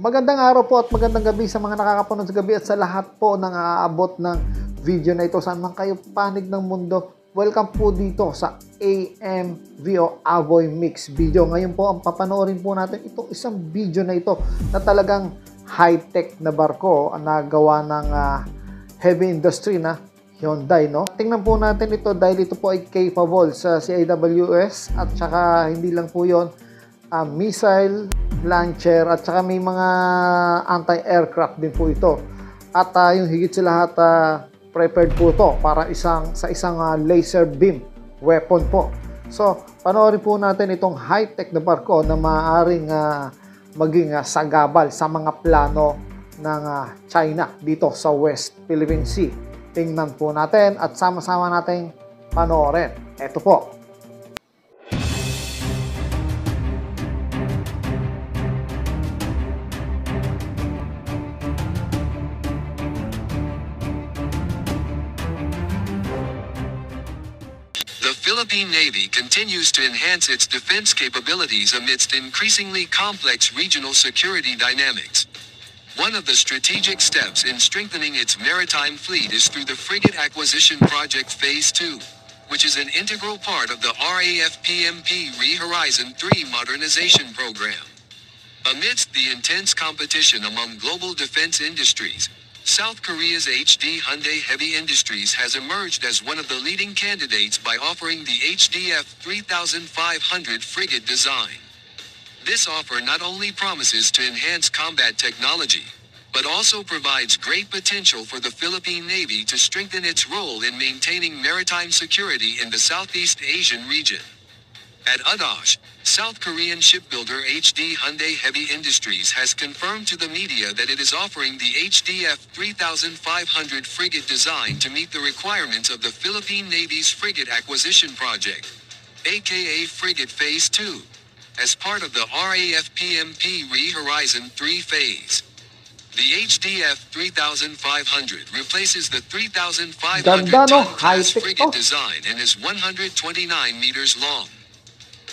Magandang araw po at magandang gabi sa mga nakakapanood sa gabi at sa lahat po ng aabot ng video na ito. Saan man kayo panig ng mundo, welcome po dito sa AMVO Avoy Mix Video. Ngayon po ang papanoorin po natin itong isang video na ito na talagang high-tech na barko na gawa ng heavy industry na Hyundai, no? Tingnan po natin ito dahil ito po ay capable sa CIWS at saka hindi lang po yon, missile launcher at saka may mga anti-aircraft din po ito. At yung higit sa lahat, prepared po ito para sa isang laser beam weapon po. So, panoorin po natin itong high-tech na barko na maaaring maging sagabal sa mga plano ng China dito sa West Philippine Sea. Tingnan po natin at sama-sama nating panoorin. Ito po. The Philippine Navy continues to enhance its defense capabilities amidst increasingly complex regional security dynamics. One of the strategic steps in strengthening its maritime fleet is through the Frigate Acquisition Project Phase 2, which is an integral part of the RAF-PMP Re-Horizon 3 modernization program. Amidst the intense competition among global defense industries, South Korea's HD Hyundai Heavy Industries has emerged as one of the leading candidates by offering the HDF 3500 frigate design. This offer not only promises to enhance combat technology, but also provides great potential for the Philippine Navy to strengthen its role in maintaining maritime security in the Southeast Asian region. At Adash, South Korean shipbuilder HD Hyundai Heavy Industries has confirmed to the media that it is offering the HDF 3500 frigate design to meet the requirements of the Philippine Navy's Frigate Acquisition Project, aka Frigate Phase 2, as part of the RAF-PMP Re-Horizon 3 phase. The HDF 3500 replaces the 3500-ton class frigate design and is 129 meters long.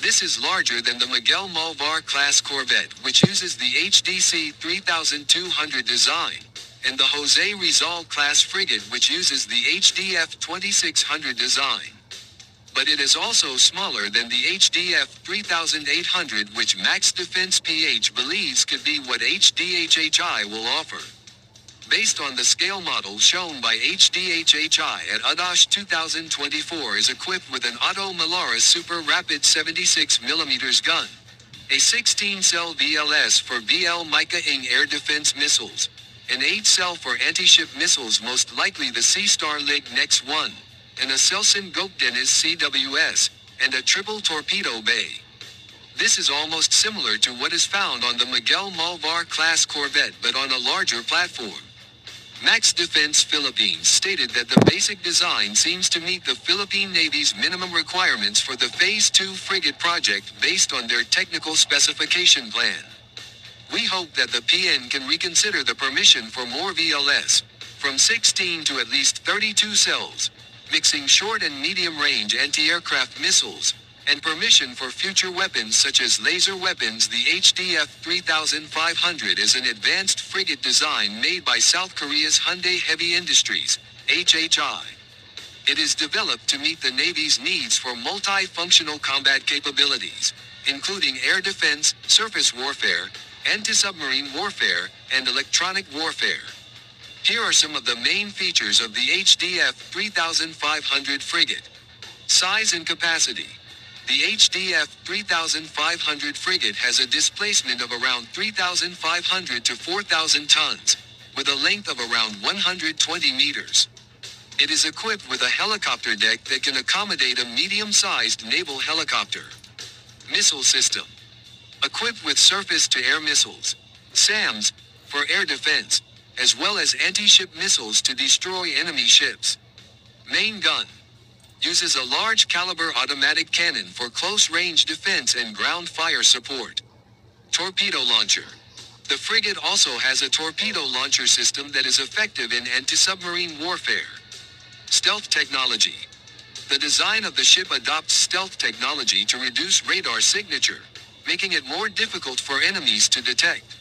This is larger than the Miguel Malvar class corvette, which uses the HDC 3200 design, and the Jose Rizal class frigate, which uses the HDF 2600 design. But it is also smaller than the HDF 3800, which Max Defense PH believes could be what HDHHI will offer. Based on the scale model shown by HDHHI at Adash 2024 is equipped with an Otto Melara Super Rapid 76mm gun, a 16-cell VLS for BL Mica Ing air defense missiles, an 8-cell for anti-ship missiles, most likely the Sea-Star Lig Nex 1, and a Selson Gokdenis CWS, and a triple torpedo bay. This is almost similar to what is found on the Miguel Malvar class corvette, but on a larger platform. Max Defense Philippines stated that the basic design seems to meet the Philippine Navy's minimum requirements for the Phase 2 frigate project based on their technical specification plan. We hope that the PN can reconsider the permission for more VLS, from 16 to at least 32 cells, mixing short and medium-range anti-aircraft missiles, and permission for future weapons such as laser weapons. The HDF 3500 is an advanced frigate design made by South Korea's Hyundai Heavy Industries, HHI. It is developed to meet the Navy's needs for multi-functional combat capabilities, including air defense, surface warfare, anti-submarine warfare, and electronic warfare. Here are some of the main features of the HDF 3500 frigate. Size and capacity. The HDF 3500 frigate has a displacement of around 3,500 to 4,000 tons, with a length of around 120 meters. It is equipped with a helicopter deck that can accommodate a medium-sized naval helicopter. Missile system. Equipped with surface-to-air missiles, SAMs, for air defense, as well as anti-ship missiles to destroy enemy ships. Main gun. Uses a large caliber automatic cannon for close-range defense and ground fire support. Torpedo launcher. The frigate also has a torpedo launcher system that is effective in anti-submarine warfare. Stealth technology. The design of the ship adopts stealth technology to reduce radar signature, making it more difficult for enemies to detect.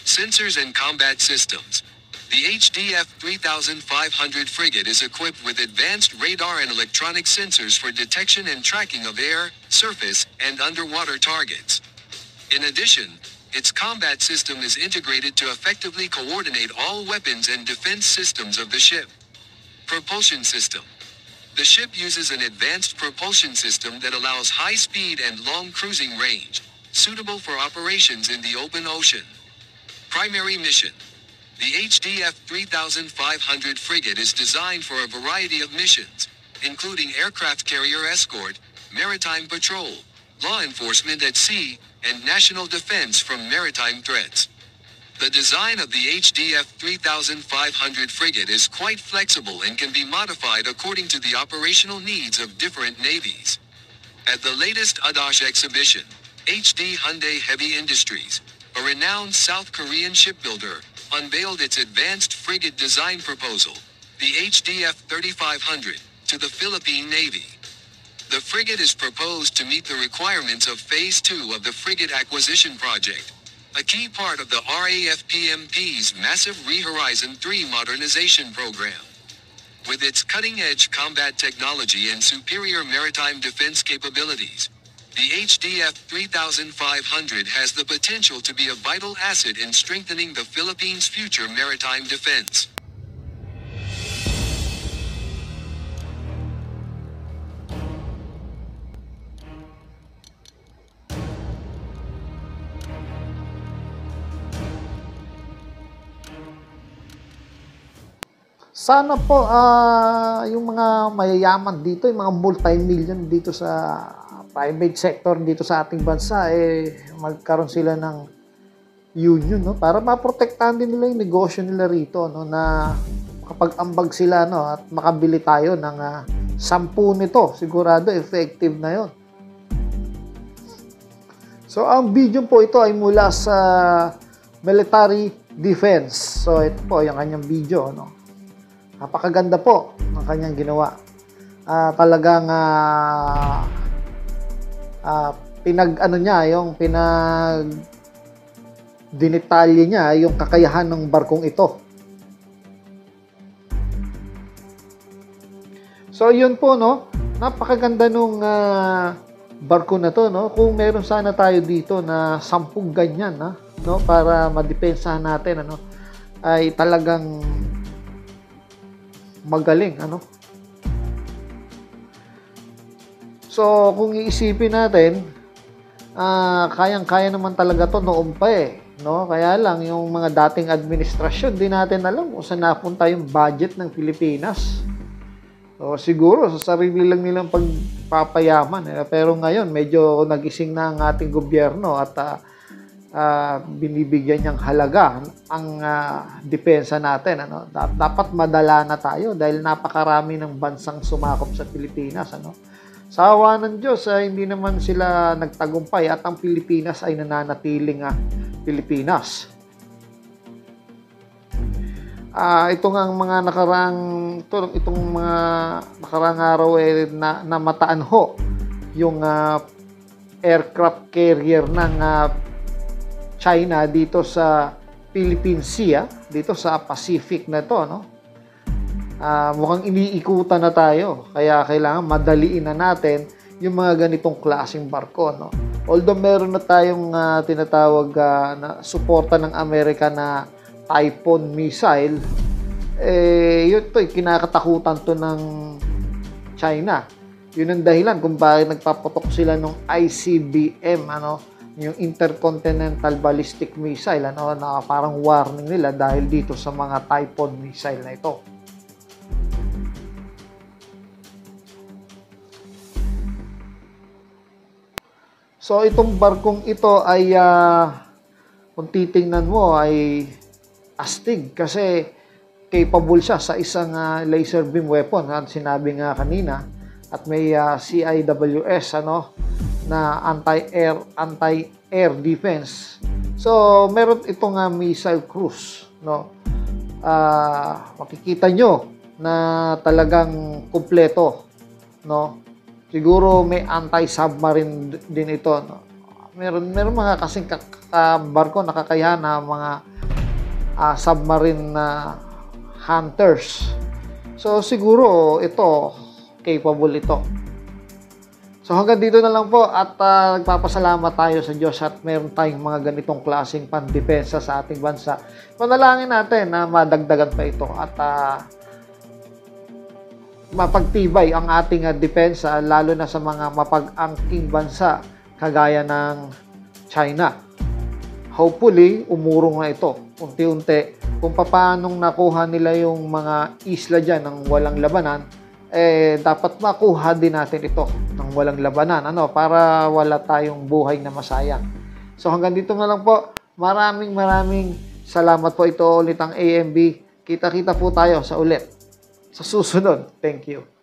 Sensors and Combat Systems. The HDF 3500 frigate is equipped with advanced radar and electronic sensors for detection and tracking of air, surface, and underwater targets. In addition, its combat system is integrated to effectively coordinate all weapons and defense systems of the ship. Propulsion System. The ship uses an advanced propulsion system that allows high speed and long cruising range, suitable for operations in the open ocean. Primary mission. The HDF 3500 frigate is designed for a variety of missions, including aircraft carrier escort, maritime patrol, law enforcement at sea, and national defense from maritime threats. The design of the HDF 3500 frigate is quite flexible and can be modified according to the operational needs of different navies. At the latest Adash exhibition, HD Hyundai Heavy Industries, a renowned South Korean shipbuilder, unveiled its advanced frigate design proposal, the HDF 3500, to the Philippine Navy. The frigate is proposed to meet the requirements of Phase 2 of the Frigate Acquisition Project, a key part of the RAFPMP's massive ReHorizon 3 modernization program. With its cutting-edge combat technology and superior maritime defense capabilities, the HDF 3500 has the potential to be a vital asset in strengthening the Philippines' future maritime defense. Sana po yung mga mayayaman dito, yung mga multi-million dito sa private sector dito sa ating bansa, magkaroon sila ng union, no? Para maprotektahan din nila yung negosyo nila rito, no? Na kapag ambag sila, no? At makabili tayo ng 10 nito, sigurado effective na yon. So, ang video po ito ay mula sa Military Defense. So, ito po yung kanyang video, no? Napakaganda po ng kanyang ginawa. Talagang dinitalye niya yung kakayahan ng barkong ito. So yun po, no, napakaganda nung barko na to, no. Kung meron sana tayo dito na 10 ganyan, no, para madepensahan natin, ano, ay talagang magaling, ano. So, kung iisipin natin, kayang-kaya naman talaga to noon pa, no? Kaya lang, yung mga dating administrasyon, di natin alam kung saan napunta yung budget ng Pilipinas. So, siguro, sa sarili lang nilang pagpapayaman. Pero ngayon, medyo nagising na ang ating gobyerno at binibigyan niyang halaga ang depensa natin, ano. Dapat madala na tayo dahil napakarami ng bansang sumakop sa Pilipinas, ano. Sa awa ng Diyos, hindi naman sila nagtagumpay at ang Pilipinas ay nananatiling Pilipinas. Itong mga nakarang araw na mataan ho yung aircraft carrier ng China dito sa Philippine Sea, dito sa Pacific na to, no? Mukhang iniikutan na tayo, kaya kailangan madaliin na natin yung mga ganitong klaseng barko, no? Although meron na tayong tinatawag na suporta ng Amerika na Typhoon missile, yun to, kinakatakutan to ng China. Yun ang dahilan kung bakit nagpaputok sila ng ICBM, ano, yung Intercontinental Ballistic Missile, ano, na parang warning nila dahil dito sa mga Typhoon missile na ito. So, itong barkong ito ay, kung titingnan mo, ay astig kasi capable siya sa isang laser beam weapon, sinabi nga kanina, at may CIWS, ano, na anti-air defense. So, meron itong missile cruise, no. Makikita nyo na talagang kumpleto, no. Siguro may anti-submarine din ito, no. Meron mga kasing barko na kakayahan na mga submarine na hunters. So siguro ito, capable ito. So hanggang dito na lang po at nagpapasalamat tayo sa Diyos at meron tayong mga ganitong klaseng pandepensa sa ating bansa. Panalangin natin na madagdagan pa ito at mapagtibay ang ating depensa lalo na sa mga mapag-angking bansa kagaya ng China. Hopefully, umurong na ito unti-unti kung paanong nakuha nila yung mga isla dyan ng walang labanan, dapat makuha din natin ito ng walang labanan, para wala tayong buhay na masayang. So hanggang dito na lang po. Maraming salamat po. Ito ulit ang AMB. Kita-kita po tayo sa ulit sa susunod. Thank you.